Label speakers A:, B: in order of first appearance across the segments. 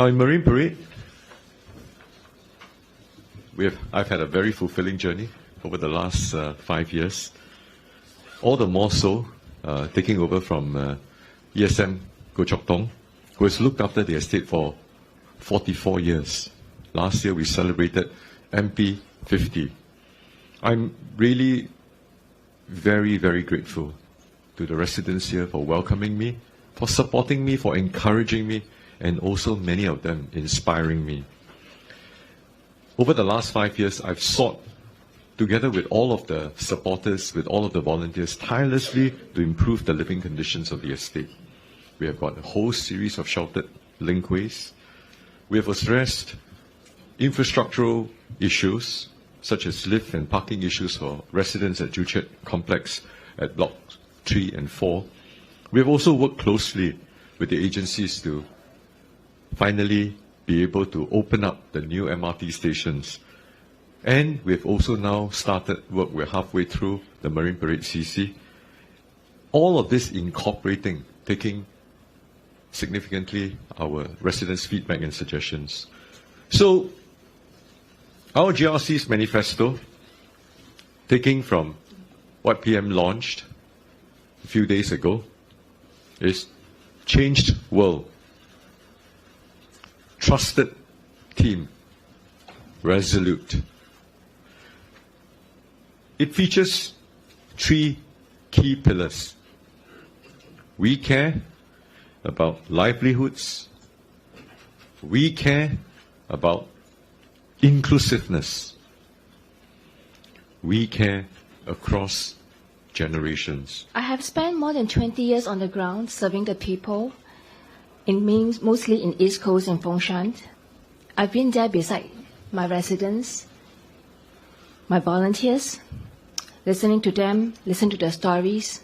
A: Now in Marine Parade, I've had a very fulfilling journey over the last 5 years. All the more so, taking over from ESM Goh Chok Tong, who has looked after the estate for 44 years. Last year we celebrated MP 50. I'm really very, very grateful to the residents here for welcoming me, for supporting me, for encouraging me, and also many of them inspiring me. Over the last 5 years, I've sought, together with all of the supporters, with all of the volunteers, tirelessly to improve the living conditions of the estate. We have got a whole series of sheltered linkways. We have addressed infrastructural issues, such as lift and parking issues for residents at Joo Chiat Complex at Blocks 3 and 4. We have also worked closely with the agencies to finally be able to open up the new MRT stations. And we've also now started work, we're halfway through the Marine Parade CC. All of this incorporating, taking significantly our residents' feedback and suggestions. So, our GRC's manifesto, taking from what PM launched a few days ago, is changed world, trusted team, resolute. It features 3 key pillars. We care about livelihoods. We care about inclusiveness. We care across generations.
B: I have spent more than 20 years on the ground serving the people, mostly in East Coast and Fengshan. I've been there beside my residents, my volunteers, listening to them, listening to their stories,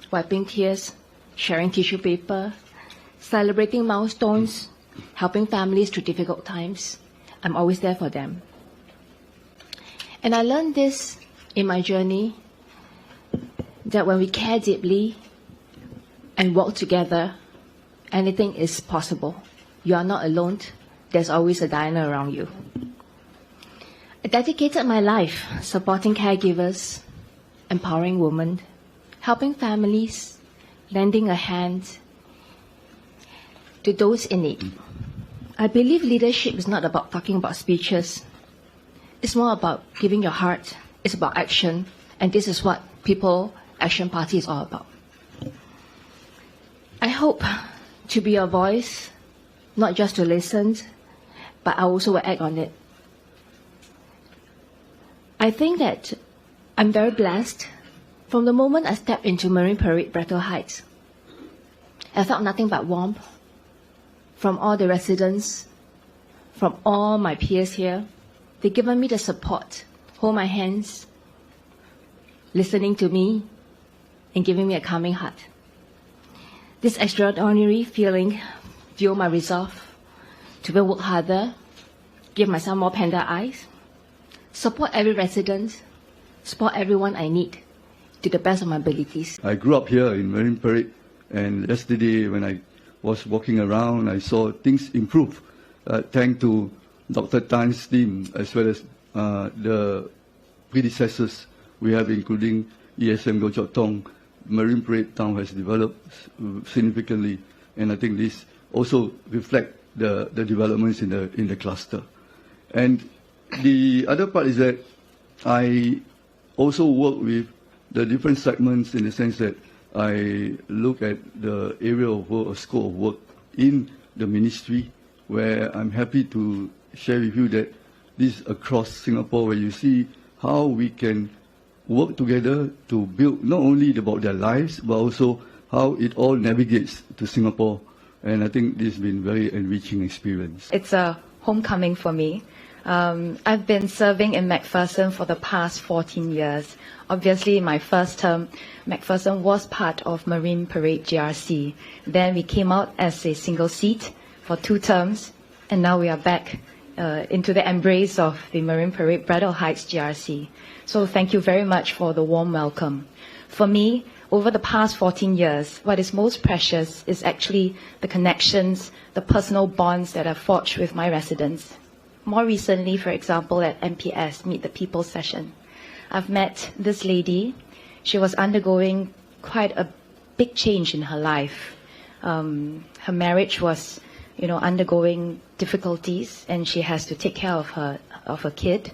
B: wiping tears, sharing tissue paper, celebrating milestones, helping families through difficult times. I'm always there for them. And I learned this in my journey, that when we care deeply and work together, anything is possible. You are not alone. There's always a Diana around you. I dedicated my life supporting caregivers, empowering women, helping families, lending a hand to those in need. I believe leadership is not about talking about speeches. It's more about giving your heart. It's about action. And this is what People Action Party is all about. I hope to be a voice, not just to listen, but I also will act on it. I think that I'm very blessed. From the moment I stepped into Marine Parade-Braddell Heights, I felt nothing but warmth from all the residents, from all my peers here. They've given me the support, hold my hands, listening to me, and giving me a calming heart. This extraordinary feeling fueled my resolve to work harder, give myself more panda eyes, support every resident, support everyone I need to the best of my abilities.
C: I grew up here in Marine Parade, and yesterday when I was walking around, I saw things improve, thanks to Dr. Tan's team as well as the predecessors we have, including ESM Goh Chok Tong. Marine Parade Town has developed significantly, and I think this also reflects the developments in the cluster. And the other part is that I also work with the different segments in the sense that I look at the area of work or scope of work in the ministry, where I'm happy to share with you that this across Singapore, where you see how we can work together to build not only about their lives, but also how it all navigates to Singapore. And I think this has been a very enriching experience.
D: It's a homecoming for me. I've been serving in McPherson for the past 14 years. Obviously, in my first term, McPherson was part of Marine Parade GRC. Then we came out as a single seat for 2 terms, and now we are back into the embrace of the Marine Parade-Braddell Heights GRC. So thank you very much for the warm welcome. For me, over the past 14 years, what is most precious is actually the connections, the personal bonds that I've forged with my residents. More recently, for example, at MPS, Meet the People session, I've met this lady. She was undergoing quite a big change in her life. Her marriage was, undergoing difficulties, and she has to take care of her kid.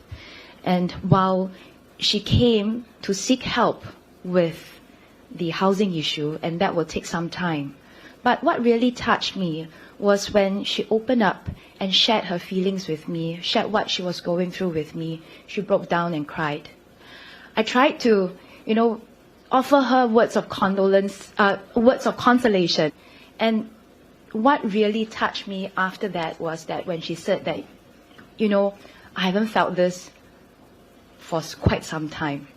D: And while she came to seek help with the housing issue, and that will take some time. But what really touched me was when she opened up and shared her feelings with me, shared what she was going through with me. She broke down and cried. I tried to, offer her words of condolence, words of consolation. And what really touched me after that was that when she said that, I haven't felt this for quite some time,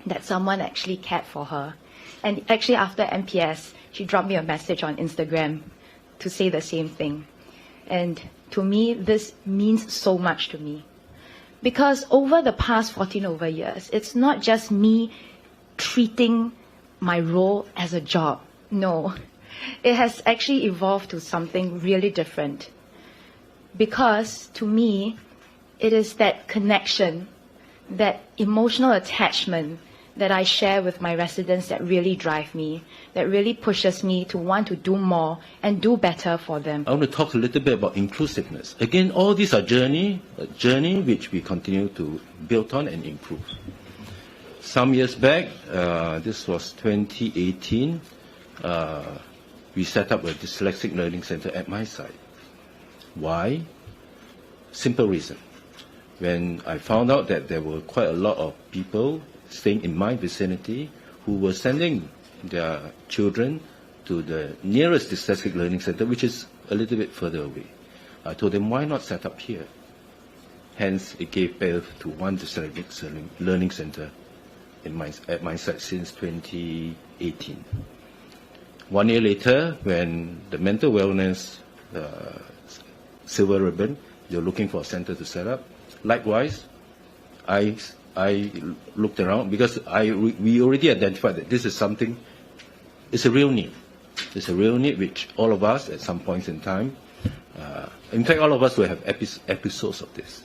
D: that someone actually cared for her. And actually after MPS, she dropped me a message on Instagram to say the same thing. And to me, this means so much to me. Because over the past 14 over years, it's not just me treating my role as a job. No, it has actually evolved to something really different. Because to me, it is that connection, that emotional attachment that I share with my residents that really drive me, that really pushes me to want to do more and do better for them.
E: I want to talk a little bit about inclusiveness. Again, all these are a journey which we continue to build on and improve. Some years back, this was 2018, we set up a dyslexic learning center at my site. Why? Simple reason. When I found out that there were quite a lot of people staying in my vicinity who were sending their children to the nearest dyslexic learning center, which is a little bit further away, I told them, why not set up here? Hence, it gave birth to one dyslexic learning center at my site since 2018. 1 year later, when the mental wellness silver ribbon, they're looking for a center to set up. Likewise, I looked around because we already identified that this is something, it's a real need. It's a real need which all of us at some points in time, in fact all of us will have episodes of this.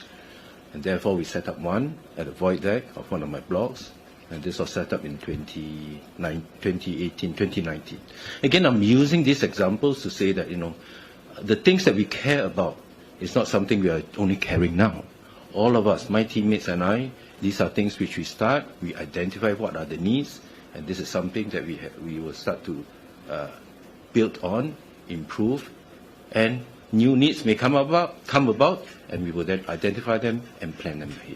E: And therefore we set up one at the void deck of one of my blogs, and this was set up in 2019. Again, I'm using these examples to say that, the things that we care about is not something we are only caring now. All of us, my teammates and I, these are things which we identify what are the needs, and this is something that we will start to build on, improve, and new needs may come about, and we will then identify them and plan them ahead.